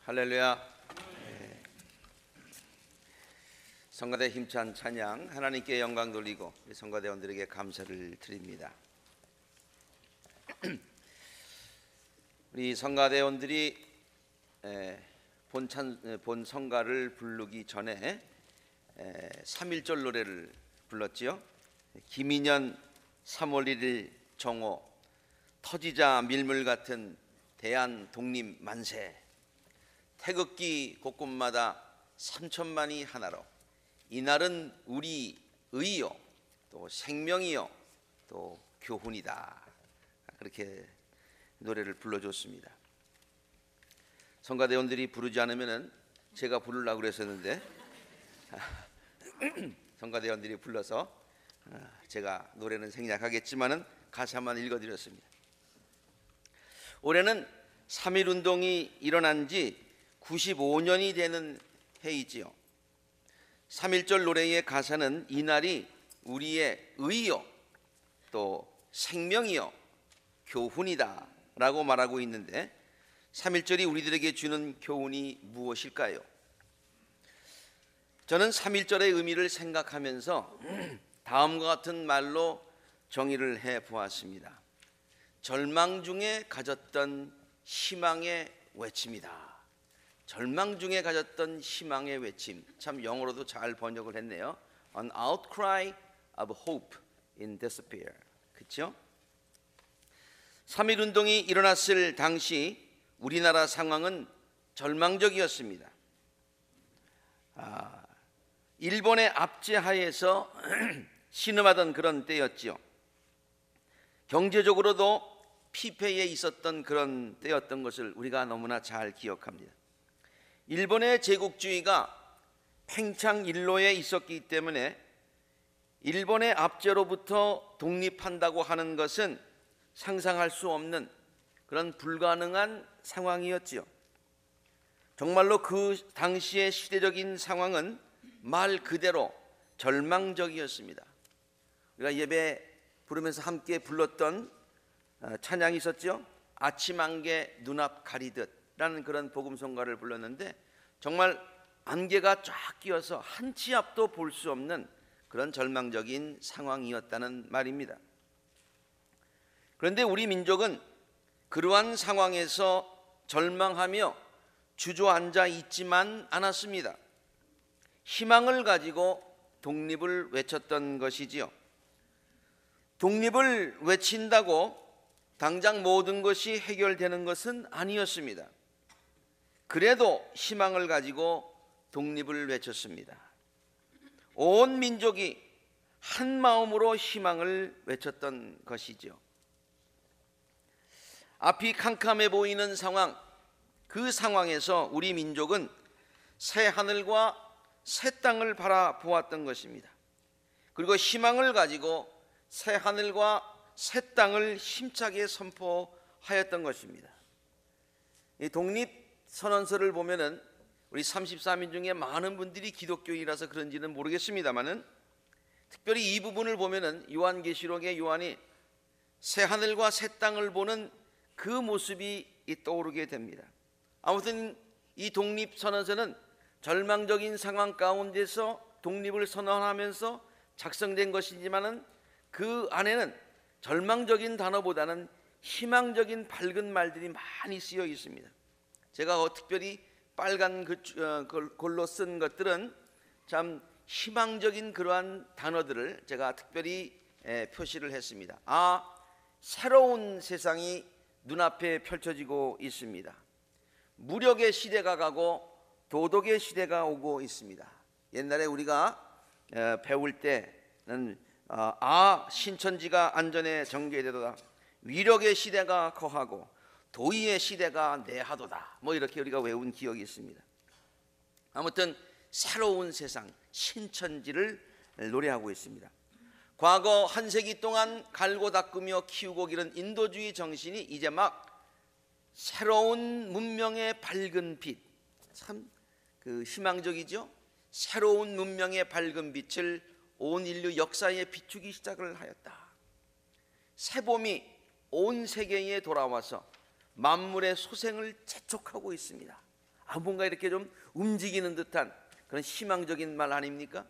할렐루야. 성가대 힘찬 찬양, 하나님께 영광 돌리고 성가대원들에게 감사를 드립니다. 우리 성가대원들이 본 성가를 부르기 전에 3.1절 노래를 불렀지요. 김인현 3월 1일 정오, 터지자 밀물 같은 대한 독립 만세, 태극기 곳곳마다 3천만이 하나로, 이날은 우리 의요 또 생명이요 또 교훈이다. 그렇게 노래를 불러줬습니다. 성가대원들이 부르지 않으면 제가 부르려고 그랬었는데 성가대원들이 불러서 제가 노래는 생략하겠지만은 가사만 읽어드렸습니다. 올해는 3.1운동이 일어난 지 95년이 되는 해이지요. 3.1절 노래의 가사는 이날이 우리의 의요 또 생명이요 교훈이다 라고 말하고 있는데, 3.1절이 우리들에게 주는 교훈이 무엇일까요? 저는 3.1절의 의미를 생각하면서 다음과 같은 말로 정의를 해보았습니다. 절망 중에 가졌던 희망의 외침이다. 절망 중에 가졌던 희망의 외침, 참 영어로도 잘 번역을 했네요. An outcry of hope in despair. 그렇죠? 3.1운동이 일어났을 당시 우리나라 상황은 절망적이었습니다. 일본의 압제하에서 신음하던 그런 때였지요. 경제적으로도 피폐에 있었던 그런 때였던 것을 우리가 너무나 잘 기억합니다. 일본의 제국주의가 팽창일로에 있었기 때문에 일본의 압제로부터 독립한다고 하는 것은 상상할 수 없는 그런 불가능한 상황이었지요. 정말로 그 당시의 시대적인 상황은 말 그대로 절망적이었습니다. 우리가 예배 부르면서 함께 불렀던 찬양이 있었죠. 아침 안개 눈앞 가리듯 라는 그런 복음성가를 불렀는데, 정말 안개가 쫙 끼어서 한 치 앞도 볼 수 없는 그런 절망적인 상황이었다는 말입니다. 그런데 우리 민족은 그러한 상황에서 절망하며 주저앉아 있지만 않았습니다. 희망을 가지고 독립을 외쳤던 것이지요. 독립을 외친다고 당장 모든 것이 해결되는 것은 아니었습니다. 그래도 희망을 가지고 독립을 외쳤습니다. 온 민족이 한 마음으로 희망을 외쳤던 것이죠. 앞이 캄캄해 보이는 상황, 그 상황에서 우리 민족은 새 하늘과 새 땅을 바라보았던 것입니다. 그리고 희망을 가지고 새 하늘과 새 땅을 힘차게 선포하였던 것입니다. 이 독립선언서를 보면은 우리 33인 중에 많은 분들이 기독교인이라서 그런지는 모르겠습니다만은, 특별히 이 부분을 보면은 요한계시록의 요한이 새 하늘과 새 땅을 보는 그 모습이 떠오르게 됩니다. 아무튼 이 독립선언서는 절망적인 상황 가운데서 독립을 선언하면서 작성된 것이지만은 그 안에는 절망적인 단어보다는 희망적인 밝은 말들이 많이 쓰여 있습니다. 제가 특별히 빨간 글로 쓴 것들은 참 희망적인 그러한 단어들을 제가 특별히 표시를 했습니다. 새로운 세상이 눈앞에 펼쳐지고 있습니다. 무력의 시대가 가고 도덕의 시대가 오고 있습니다. 옛날에 우리가 배울 때는 신천지가 안전에 정계되도다, 위력의 시대가 거하고 도의의 시대가 내하도다, 뭐 이렇게 우리가 외운 기억이 있습니다. 아무튼 새로운 세상 신천지를 노래하고 있습니다. 과거 한 세기 동안 갈고 닦으며 키우고 기른 인도주의 정신이 이제 막 새로운 문명의 밝은 빛, 참 희망적이죠. 새로운 문명의 밝은 빛을 온 인류 역사에 비추기 시작을 하였다. 새봄이 온 세계에 돌아와서 만물의 소생을 재촉하고 있습니다. 뭔가 이렇게 좀 움직이는 듯한 그런 희망적인 말 아닙니까?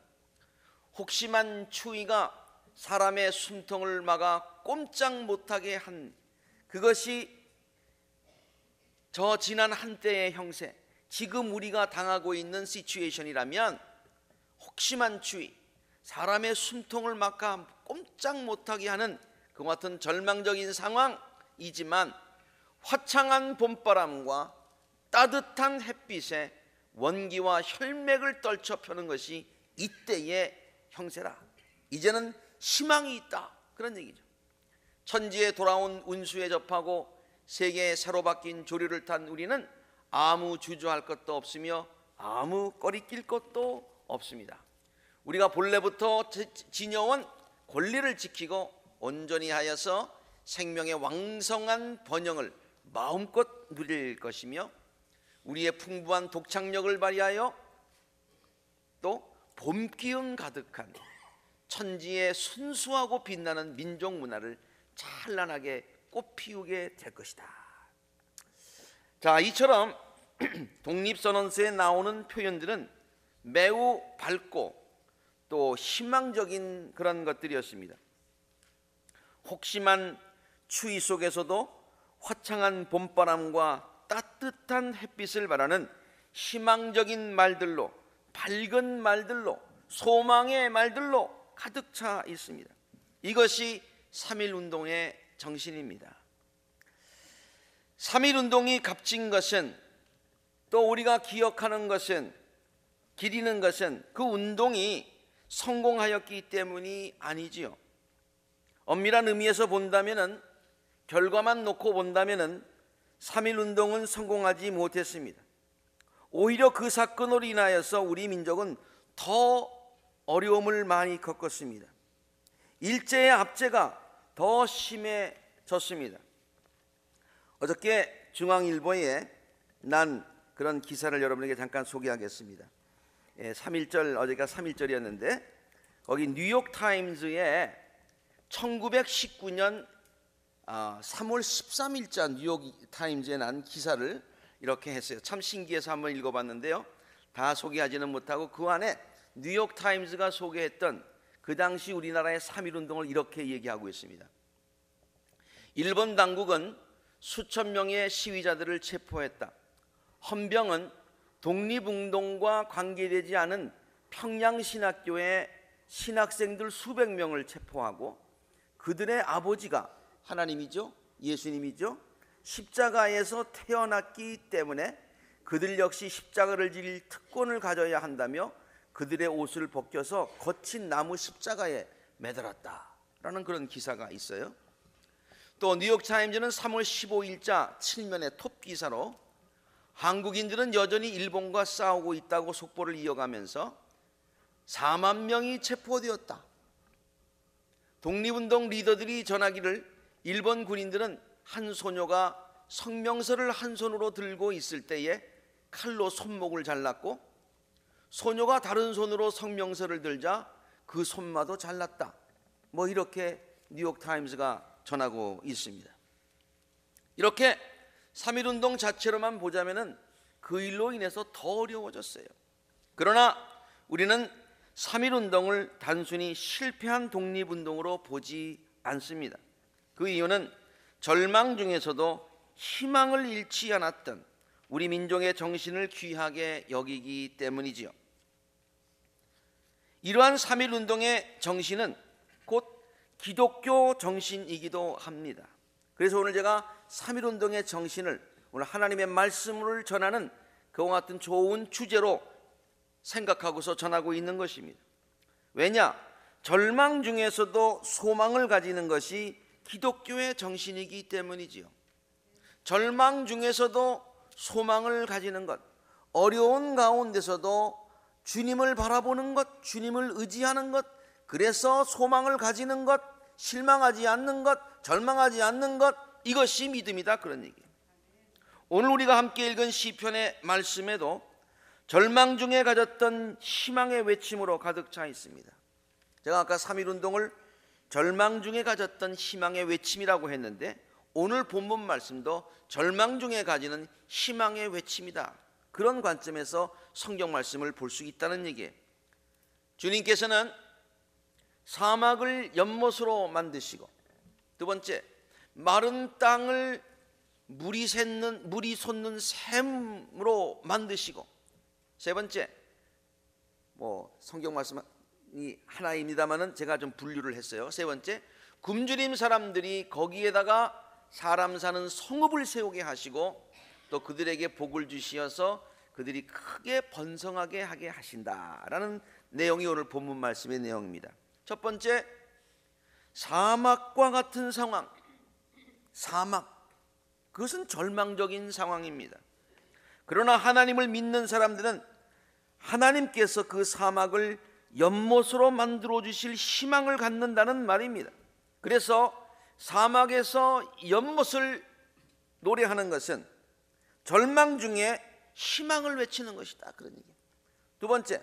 혹심한 추위가 사람의 숨통을 막아 꼼짝 못하게 한 그것이 저 지난 한때의 형세, 지금 우리가 당하고 있는 시츄에이션이라면 혹심한 추위, 사람의 숨통을 막아 꼼짝 못하게 하는 그 같은 절망적인 상황이지만 화창한 봄바람과 따뜻한 햇빛에 원기와 혈맥을 떨쳐 펴는 것이 이때의 형세라. 이제는 희망이 있다, 그런 얘기죠. 천지에 돌아온 운수에 접하고 세계에 새로 바뀐 조류를 탄 우리는 아무 주저할 것도 없으며 아무 꺼리낄 것도 없습니다. 우리가 본래부터 지녀온 권리를 지키고 온전히 하여서 생명의 왕성한 번영을 마음껏 누릴 것이며 우리의 풍부한 독창력을 발휘하여 또 봄 기운 가득한 천지의 순수하고 빛나는 민족 문화를 찬란하게 꽃피우게 될 것이다. 자, 이처럼 독립선언서에 나오는 표현들은 매우 밝고 또 희망적인 그런 것들이었습니다. 혹심한 추위 속에서도 화창한 봄바람과 따뜻한 햇빛을 바라는 희망적인 말들로, 밝은 말들로, 소망의 말들로 가득 차 있습니다. 이것이 3.1운동의 정신입니다. 3.1운동이 값진 것은, 또 우리가 기억하는 것은, 기리는 것은 그 운동이 성공하였기 때문이 아니지요. 엄밀한 의미에서 본다면은, 결과만 놓고 본다면은 3.1운동은 성공하지 못했습니다. 오히려 그 사건으로 인하여서 우리 민족은 더 어려움을 많이 겪었습니다. 일제의 압제가 더 심해졌습니다. 어저께 중앙일보에 난 그런 기사를 여러분에게 잠깐 소개하겠습니다. 3.1절, 어제가 3.1절이었는데 거기 뉴욕타임즈에 1919년 3월 13일자 뉴욕타임즈에 난 기사를 이렇게 했어요. 참 신기해서 한번 읽어봤는데요, 다 소개하지는 못하고 그 안에 뉴욕타임즈가 소개했던 그 당시 우리나라의 3.1운동을 이렇게 얘기하고 있습니다. 일본 당국은 수천 명의 시위자들을 체포했다. 헌병은 독립운동과 관계되지 않은 평양신학교의 신학생들 수백 명을 체포하고 그들의 아버지가 하나님이죠, 예수님이죠, 십자가에서 태어났기 때문에 그들 역시 십자가를 질 특권을 가져야 한다며 그들의 옷을 벗겨서 거친 나무 십자가에 매달았다라는 그런 기사가 있어요. 또 뉴욕타임즈는 3월 15일자 7면의 톱 기사로 한국인들은 여전히 일본과 싸우고 있다고 속보를 이어가면서 4만 명이 체포되었다. 독립운동 리더들이 전하기를 일본 군인들은 한 소녀가 성명서를 한 손으로 들고 있을 때에 칼로 손목을 잘랐고 소녀가 다른 손으로 성명서를 들자 그 손마도 잘랐다. 뭐 이렇게 뉴욕타임스가 전하고 있습니다. 이렇게 3.1운동 자체로만 보자면은 그 일로 인해서 더 어려워졌어요. 그러나 우리는 3.1운동을 단순히 실패한 독립운동으로 보지 않습니다. 그 이유는 절망 중에서도 희망을 잃지 않았던 우리 민족의 정신을 귀하게 여기기 때문이지요. 이러한 3.1운동의 정신은 곧 기독교 정신이기도 합니다. 그래서 오늘 제가 3.1운동의 정신을 오늘 하나님의 말씀을 전하는 그와 같은 좋은 주제로 생각하고서 전하고 있는 것입니다. 왜냐? 절망 중에서도 소망을 가지는 것이 기독교의 정신이기 때문이지요. 절망 중에서도 소망을 가지는 것, 어려운 가운데서도 주님을 바라보는 것, 주님을 의지하는 것, 그래서 소망을 가지는 것, 실망하지 않는 것, 절망하지 않는 것, 이것이 믿음이다, 그런 얘기예요. 오늘 우리가 함께 읽은 시편의 말씀에도 절망 중에 가졌던 희망의 외침으로 가득 차 있습니다. 제가 아까 3.1운동을 절망 중에 가졌던 희망의 외침이라고 했는데 오늘 본문 말씀도 절망 중에 가지는 희망의 외침이다, 그런 관점에서 성경 말씀을 볼 수 있다는 얘기예요. 주님께서는 사막을 연못으로 만드시고, 두 번째, 마른 땅을 물이 솟는 샘으로 만드시고, 세 번째, 성경 말씀이 하나입니다만은 제가 좀 분류를 했어요. 세 번째, 굶주린 사람들이 거기에다가 사람 사는 성읍을 세우게 하시고, 또 그들에게 복을 주시어서 그들이 크게 번성하게 하게 하신다라는 내용이 오늘 본문 말씀의 내용입니다. 첫 번째, 사막과 같은 상황. 사막, 그것은 절망적인 상황입니다. 그러나 하나님을 믿는 사람들은 하나님께서 그 사막을 연못으로 만들어 주실 희망을 갖는다는 말입니다. 그래서 사막에서 연못을 노래하는 것은 절망 중에 희망을 외치는 것이다, 그런 얘기예요. 두 번째,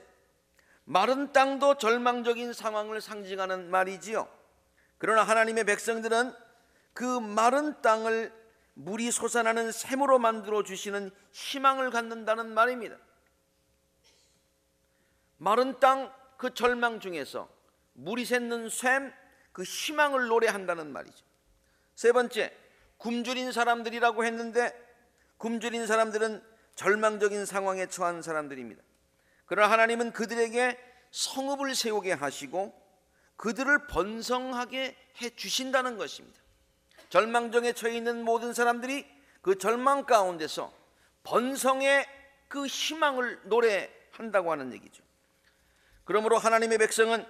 마른 땅도 절망적인 상황을 상징하는 말이지요. 그러나 하나님의 백성들은 그 마른 땅을 물이 솟아나는 샘으로 만들어 주시는 희망을 갖는다는 말입니다. 마른 땅, 그 절망 중에서 물이 솟는 샘, 그 희망을 노래한다는 말이죠. 세 번째, 굶주린 사람들이라고 했는데, 굶주린 사람들은 절망적인 상황에 처한 사람들입니다. 그러나 하나님은 그들에게 성읍을 세우게 하시고 그들을 번성하게 해 주신다는 것입니다. 절망정에 처해 있는 모든 사람들이 그 절망 가운데서 번성의 그 희망을 노래한다고 하는 얘기죠. 그러므로 하나님의 백성은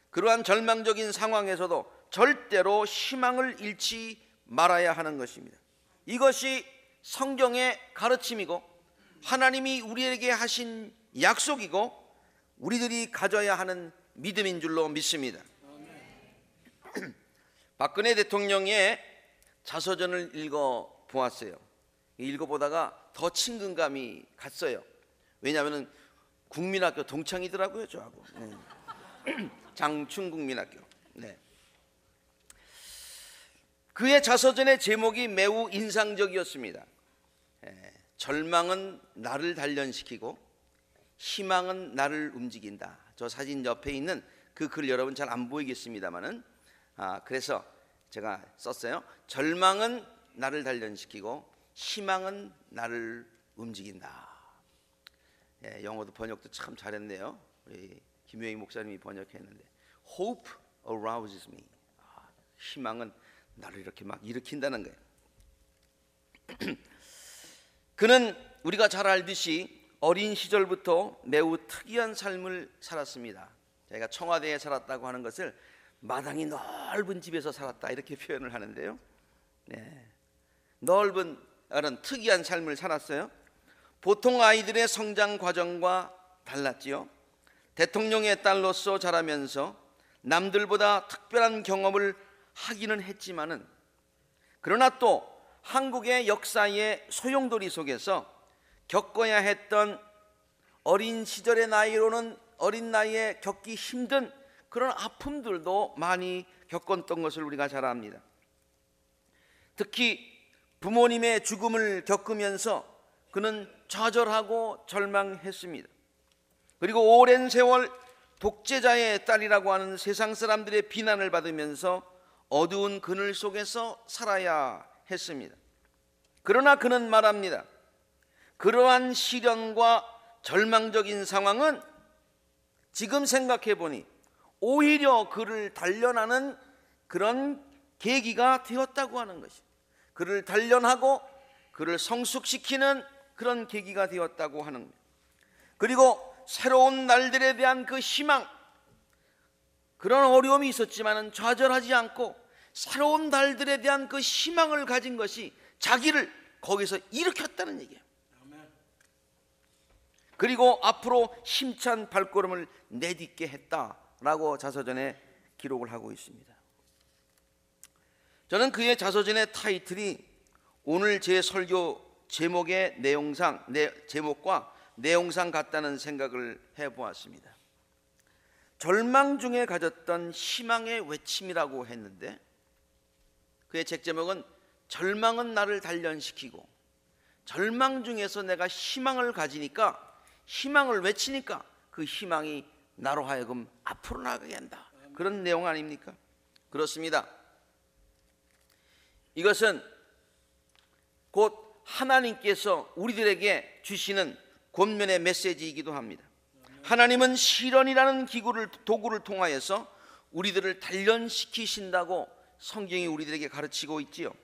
그러한 절망적인 상황에서도 절대로 희망을 잃지 말아야 하는 것입니다. 이것이 성경의 가르침이고 하나님이 우리에게 하신 약속이고 우리들이 가져야 하는 믿음인 줄로 믿습니다. 박근혜 대통령의 자서전을 읽어보았어요. 읽어보다가 더 친근감이 갔어요. 왜냐하면 국민학교 동창이더라고요, 저하고. 장충국민학교. 네. 그의 자서전의 제목이 매우 인상적이었습니다. 절망은 나를 단련시키고 희망은 나를 움직인다. 저 사진 옆에 있는 그 글 여러분 잘 안 보이겠습니다만은 그래서 제가 썼어요. 절망은 나를 단련시키고 희망은 나를 움직인다. 영어도 번역도 참 잘했네요. 우리 김효희 목사님이 번역했는데 Hope arouses me. 희망은 나를 이렇게 막 일으킨다는 거예요. 그는 우리가 잘 알듯이 어린 시절부터 매우 특이한 삶을 살았습니다. 자기가 청와대에 살았다고 하는 것을 마당이 넓은 집에서 살았다 이렇게 표현을 하는데요. 넓은 특이한 삶을 살았어요. 보통 아이들의 성장 과정과 달랐지요. 대통령의 딸로서 자라면서 남들보다 특별한 경험을 하기는 했지만은 그러나 또 한국의 역사의 소용돌이 속에서 겪어야 했던 어린 시절의 나이로는 어린 나이에 겪기 힘든 그런 아픔들도 많이 겪었던 것을 우리가 잘 압니다. 특히 부모님의 죽음을 겪으면서 그는 좌절하고 절망했습니다. 그리고 오랜 세월 독재자의 딸이라고 하는 세상 사람들의 비난을 받으면서 어두운 그늘 속에서 살아야 했습니다. 그러나 그는 말합니다. 그러한 시련과 절망적인 상황은 지금 생각해 보니 오히려 그를 단련하는 그런 계기가 되었다고 하는 것이, 그를 단련하고 그를 성숙시키는 그런 계기가 되었다고 하는 것. 그리고 새로운 날들에 대한 그 희망, 그런 어려움이 있었지만 좌절하지 않고 새로운 날들에 대한 그 희망을 가진 것이 자기를 거기서 일으켰다는 얘기예요. 그리고 앞으로 힘찬 발걸음을 내딛게 했다라고 자서전에 기록을 하고 있습니다. 저는 그의 자서전의 타이틀이 오늘 제 설교 제목의 제목과 내용상 같다는 생각을 해보았습니다. 절망 중에 가졌던 희망의 외침이라고 했는데 그의 책 제목은 절망은 나를 단련시키고 절망 중에서 내가 희망을 가지니까, 희망을 외치니까 그 희망이 나로 하여금 앞으로 나가게 한다. 그런 내용 아닙니까? 그렇습니다. 이것은 곧 하나님께서 우리들에게 주시는 권면의 메시지이기도 합니다. 하나님은 시련이라는 도구를 통하여서 우리들을 단련시키신다고 성경이 우리들에게 가르치고 있지요.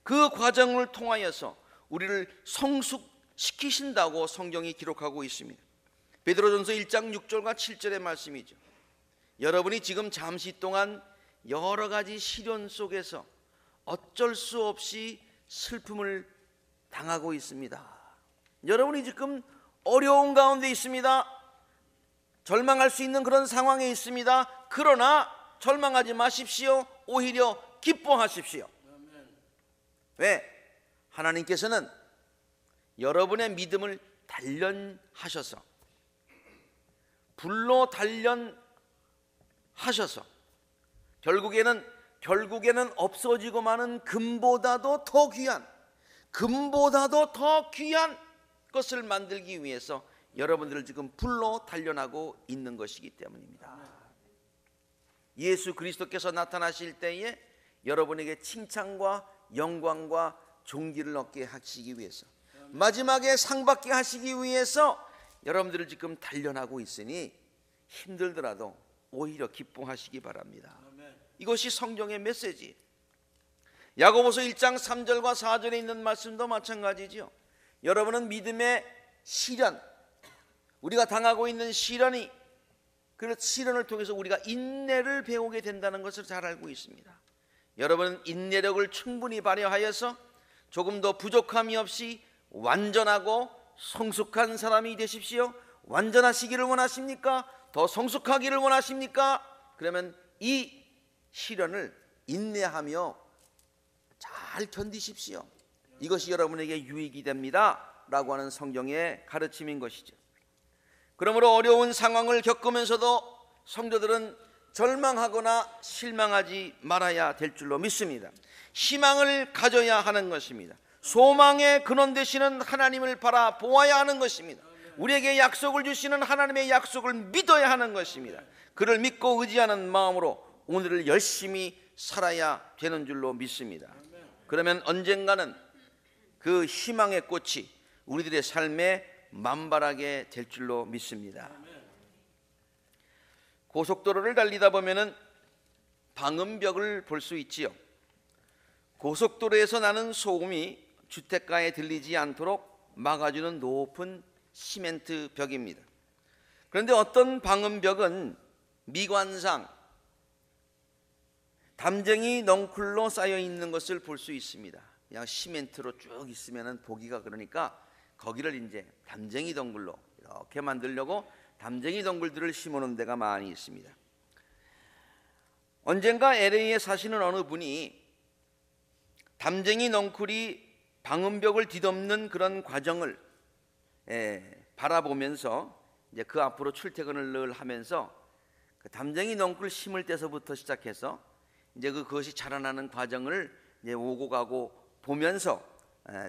그 과정을 통하여서 우리를 성숙시키신다고 성경이 기록하고 있습니다. 베드로전서 1장 6절과 7절의 말씀이죠. 여러분이 지금 잠시 동안 여러 가지 시련 속에서 어쩔 수 없이 슬픔을 당하고 있습니다. 여러분이 지금 어려운 가운데 있습니다. 절망할 수 있는 그런 상황에 있습니다. 그러나 절망하지 마십시오. 오히려 기뻐하십시오. 왜? 하나님께서는 여러분의 믿음을 단련하셔서, 불로 단련하셔서 결국에는 없어지고 마는 금보다도 더 귀한 것을 만들기 위해서 여러분들을 지금 불로 단련하고 있는 것이기 때문입니다. 예수 그리스도께서 나타나실 때에 여러분에게 칭찬과 영광과 존귀를 얻게 하시기 위해서, 마지막에 상 받게 하시기 위해서 여러분들을 지금 단련하고 있으니 힘들더라도 오히려 기뻐하시기 바랍니다. 이것이 성경의 메시지. 야고보서 1장 3절과 4절에 있는 말씀도 마찬가지죠. 여러분은 믿음의 시련, 우리가 당하고 있는 시련이, 그 시련을 통해서 우리가 인내를 배우게 된다는 것을 잘 알고 있습니다. 여러분은 인내력을 충분히 발휘하여서 조금 더 부족함이 없이 완전하고 성숙한 사람이 되십시오. 완전하시기를 원하십니까? 더 성숙하기를 원하십니까? 그러면 이 시련을 인내하며 잘 견디십시오. 이것이 여러분에게 유익이 됩니다 라고 하는 성경의 가르침인 것이죠. 그러므로 어려운 상황을 겪으면서도 성도들은 절망하거나 실망하지 말아야 될 줄로 믿습니다. 희망을 가져야 하는 것입니다. 소망의 근원 되시는 하나님을 바라보아야 하는 것입니다. 우리에게 약속을 주시는 하나님의 약속을 믿어야 하는 것입니다. 그를 믿고 의지하는 마음으로 오늘을 열심히 살아야 되는 줄로 믿습니다. 그러면 언젠가는 그 희망의 꽃이 우리들의 삶에 만발하게 될 줄로 믿습니다. 고속도로를 달리다 보면은 방음벽을 볼 수 있지요. 고속도로에서 나는 소음이 주택가에 들리지 않도록 막아주는 높은 시멘트 벽입니다. 그런데 어떤 방음벽은 미관상 담쟁이 넝쿨로 쌓여 있는 것을 볼 수 있습니다. 그냥 시멘트로 쭉 있으면 보기가 그러니까 거기를 이제 담쟁이 덩굴로 이렇게 만들려고 담쟁이 덩굴들을 심어놓은 데가 많이 있습니다. 언젠가 LA에 사시는 어느 분이 담쟁이 넝쿨이 방음벽을 뒤덮는 그런 과정을 바라보면서 이제 그 앞으로 출퇴근을 늘 하면서 그 담쟁이 넝쿨 심을 때서부터 시작해서 이제 그것이 자라나는 과정을 이제 오고 가고 보면서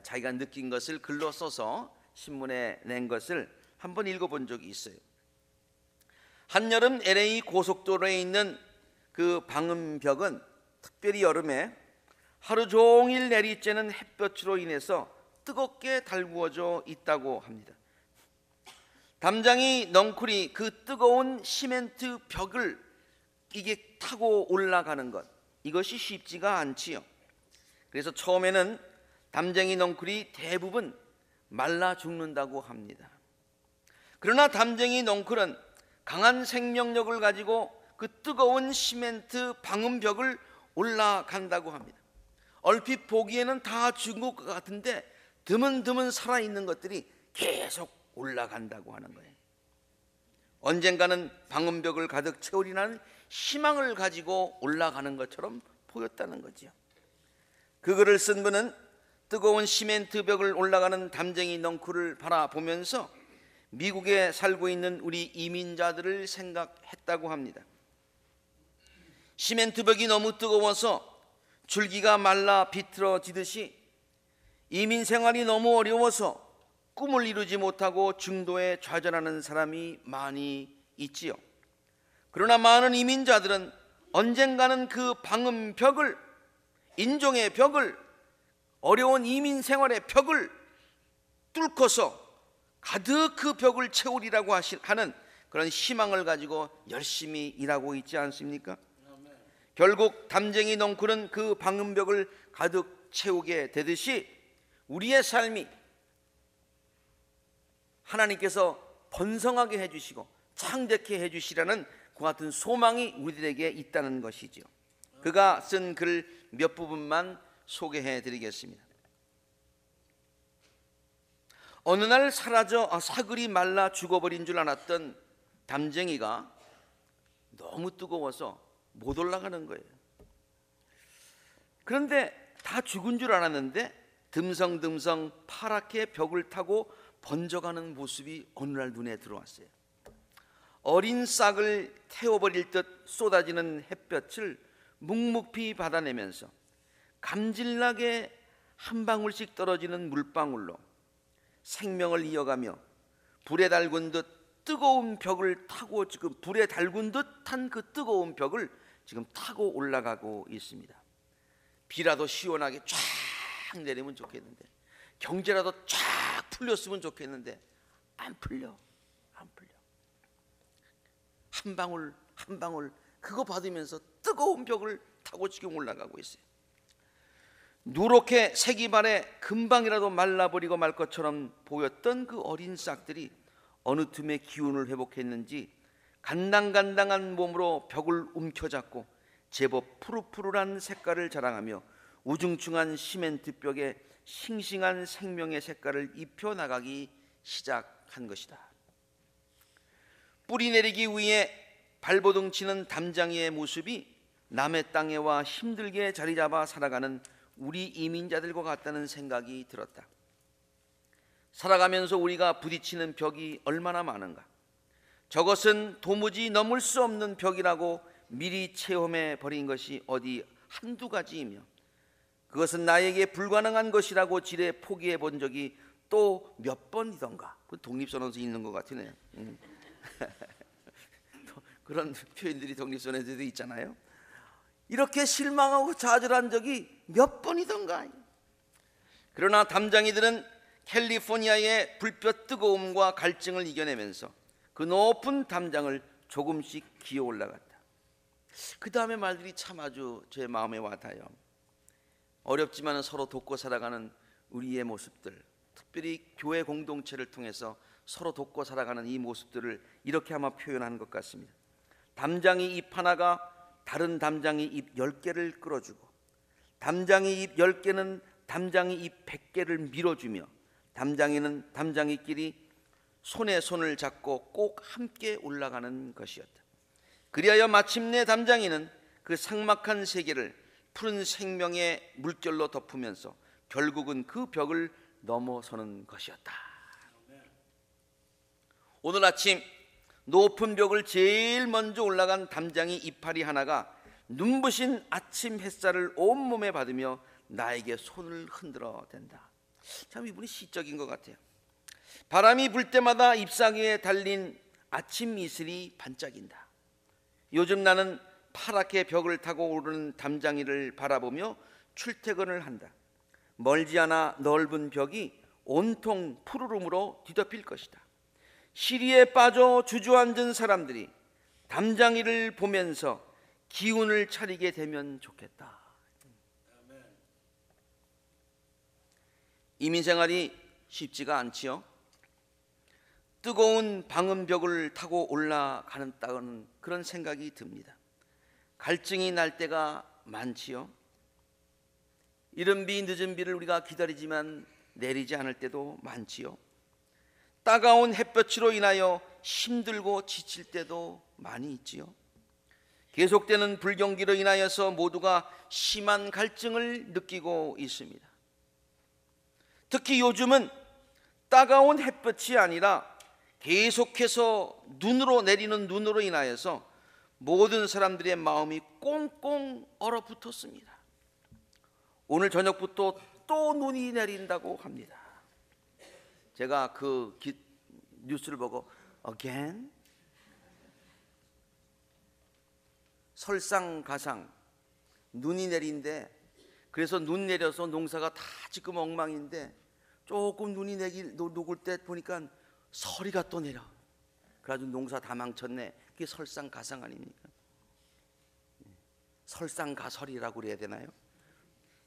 자기가 느낀 것을 글로 써서 신문에 낸 것을 한번 읽어본 적이 있어요. 한여름 LA 고속도로에 있는 그 방음벽은 특별히 여름에 하루 종일 내리쬐는 햇볕으로 인해서 뜨겁게 달구어져 있다고 합니다. 담쟁이 넝쿨이 그 뜨거운 시멘트 벽을 이게 타고 올라가는 것, 이것이 쉽지가 않지요. 그래서 처음에는 담쟁이 넝쿨이 대부분 말라 죽는다고 합니다. 그러나 담쟁이 넝쿨은 강한 생명력을 가지고 그 뜨거운 시멘트 방음벽을 올라간다고 합니다. 얼핏 보기에는 다 죽은 것 같은데 드문드문 살아있는 것들이 계속 올라간다고 하는 거예요. 언젠가는 방음벽을 가득 채우리라는 희망을 가지고 올라가는 것처럼 보였다는 거죠. 그 글을 쓴 분은 뜨거운 시멘트 벽을 올라가는 담쟁이 넝쿨을 바라보면서 미국에 살고 있는 우리 이민자들을 생각했다고 합니다. 시멘트 벽이 너무 뜨거워서 줄기가 말라 비틀어지듯이 이민 생활이 너무 어려워서 꿈을 이루지 못하고 중도에 좌절하는 사람이 많이 있지요. 그러나 많은 이민자들은 언젠가는 그 방음벽을, 인종의 벽을, 어려운 이민 생활의 벽을 뚫고서 가득 그 벽을 채우리라고 하는 그런 희망을 가지고 열심히 일하고 있지 않습니까? 결국 담쟁이 넝쿨은 그 방음벽을 가득 채우게 되듯이 우리의 삶이 하나님께서 번성하게 해주시고 창대케 해주시라는 그 같은 소망이 우리들에게 있다는 것이지요. 그가 쓴 글 몇 부분만 소개해 드리겠습니다. 어느 날 사라져 사글이 말라 죽어버린 줄 알았던 담쟁이가 너무 뜨거워서 못 올라가는 거예요. 그런데 다 죽은 줄 알았는데 듬성듬성 파랗게 벽을 타고 번져가는 모습이 어느 날 눈에 들어왔어요. 어린 싹을 태워버릴 듯 쏟아지는 햇볕을 묵묵히 받아내면서 감질나게 한 방울씩 떨어지는 물방울로 생명을 이어가며 불에 달군 듯 뜨거운 벽을 타고 지금 불에 달군 듯한 그 뜨거운 벽을 지금 타고 올라가고 있습니다. 비라도 시원하게 쫙 내리면 좋겠는데, 경제라도 쫙 풀렸으면 좋겠는데 안 풀려. 한 방울 한 방울 그거 받으면서 뜨거운 벽을 타고 지금 올라가고 있어요. 누렇게 색이 바래 금방이라도 말라버리고 말 것처럼 보였던 그 어린 싹들이 어느 틈에 기운을 회복했는지 간당간당한 몸으로 벽을 움켜잡고 제법 푸르푸르한 색깔을 자랑하며 우중충한 시멘트 벽에 싱싱한 생명의 색깔을 입혀나가기 시작한 것이다. 뿌리 내리기 위해 발버둥 치는 담장이의 모습이 남의 땅에 와 힘들게 자리 잡아 살아가는 우리 이민자들과 같다는 생각이 들었다. 살아가면서 우리가 부딪히는 벽이 얼마나 많은가. 저것은 도무지 넘을 수 없는 벽이라고 미리 체험해 버린 것이 어디 한두 가지이며 그것은 나에게 불가능한 것이라고 지레 포기해 본 적이 또 몇 번이던가. 독립선언서 읽는 것 같으네요. 그런 표현들이 독립선언에도 있잖아요. 이렇게 실망하고 좌절한 적이 몇 번이던가. 그러나 담장이들은 캘리포니아의 불볕 뜨거움과 갈증을 이겨내면서 그 높은 담장을 조금씩 기어 올라갔다. 그 다음에 말들이 참 아주 제 마음에 와닿아요. 어렵지만 서로 돕고 살아가는 우리의 모습들, 특별히 교회 공동체를 통해서 서로 돕고 살아가는 이 모습들을 이렇게 아마 표현하는 것 같습니다. 담장이 잎 하나가 다른 담장이 잎 10개를 끌어주고, 담장이 잎 10개는 담장이 잎 100개를 밀어주며, 담장이는 담장이끼리 손에 손을 잡고 꼭 함께 올라가는 것이었다. 그리하여 마침내 담장이는 그 삭막한 세계를 푸른 생명의 물결로 덮으면서 결국은 그 벽을 넘어서는 것이었다. 오늘 아침 높은 벽을 제일 먼저 올라간 담장이 이파리 하나가 눈부신 아침 햇살을 온몸에 받으며 나에게 손을 흔들어 댄다. 참 이분이 시적인 것 같아요. 바람이 불 때마다 잎사귀에 달린 아침 이슬이 반짝인다. 요즘 나는 파랗게 벽을 타고 오르는 담장이를 바라보며 출퇴근을 한다. 멀지 않아 넓은 벽이 온통 푸르름으로 뒤덮일 것이다. 시리에 빠져 주저앉은 사람들이 담장이를 보면서 기운을 차리게 되면 좋겠다. 이민생활이 쉽지가 않지요. 뜨거운 방음벽을 타고 올라가는 다는 그런 생각이 듭니다. 갈증이 날 때가 많지요. 이른 비 늦은 비를 우리가 기다리지만 내리지 않을 때도 많지요. 따가운 햇볕으로 인하여 힘들고 지칠 때도 많이 있지요. 계속되는 불경기로 인하여서 모두가 심한 갈증을 느끼고 있습니다. 특히 요즘은 따가운 햇볕이 아니라 계속해서 눈으로 내리는 눈으로 인하여서 모든 사람들의 마음이 꽁꽁 얼어붙었습니다. 오늘 저녁부터 또 눈이 내린다고 합니다. 제가 그 뉴스를 보고 again? 설상가상 눈이 내린데, 그래서 눈 내려서 농사가 다 지금 엉망인데 조금 눈이 녹을 때 보니까 서리가 또 내려. 그래가지고 농사 다 망쳤네. 그게 설상가상 아닙니까? 설상가설이라고 그래야 되나요?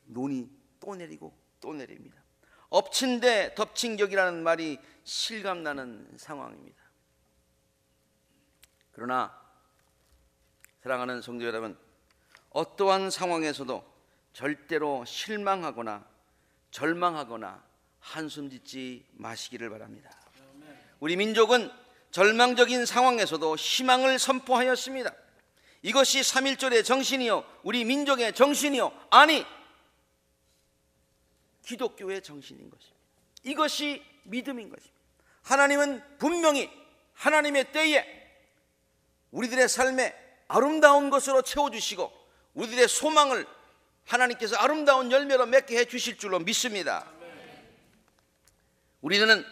눈이 또 내리고 또 내립니다. 엎친 데 덮친 격이라는 말이 실감나는 상황입니다. 그러나 사랑하는 성도 여러분, 어떠한 상황에서도 절대로 실망하거나 절망하거나 한숨 짓지 마시기를 바랍니다. 우리 민족은 절망적인 상황에서도 희망을 선포하였습니다. 이것이 3.1절의 정신이요, 우리 민족의 정신이요, 아니 기독교의 정신인 것입니다. 이것이 믿음인 것입니다. 하나님은 분명히 하나님의 때에 우리들의 삶에 아름다운 것으로 채워주시고 우리들의 소망을 하나님께서 아름다운 열매로 맺게 해주실 줄로 믿습니다. 우리는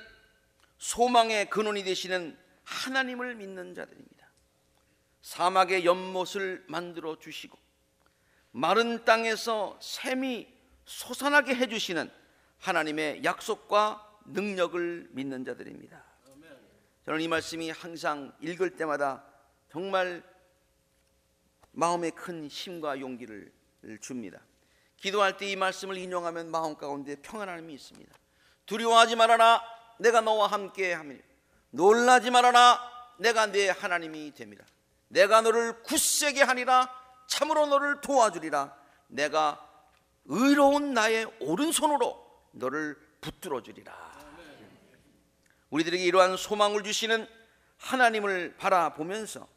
소망의 근원이 되시는 하나님을 믿는 자들입니다. 사막의 연못을 만들어 주시고 마른 땅에서 샘이 솟아나게 해주시는 하나님의 약속과 능력을 믿는 자들입니다. 저는 이 말씀이 항상 읽을 때마다 정말 마음에 큰 힘과 용기를 줍니다. 기도할 때 이 말씀을 인용하면 마음 가운데 평안함이 있습니다. 두려워하지 말아라, 내가 너와 함께 함이라. 놀라지 말아라, 내가 네 하나님이 됨이라. 내가 너를 굳세게 하리라, 참으로 너를 도와주리라. 내가 의로운 나의 오른손으로 너를 붙들어 주리라. 우리들에게 이러한 소망을 주시는 하나님을 바라보면서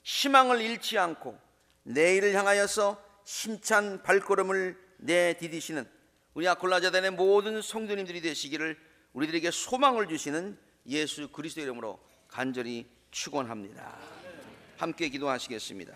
희망을 잃지 않고 내일을 향하여서 힘찬 발걸음을 내디디시는 우리 아콜라자단의 모든 성도님들이 되시기를 우리들에게 소망을 주시는 예수 그리스도의 이름으로 간절히 축원합니다. 함께 기도하시겠습니다.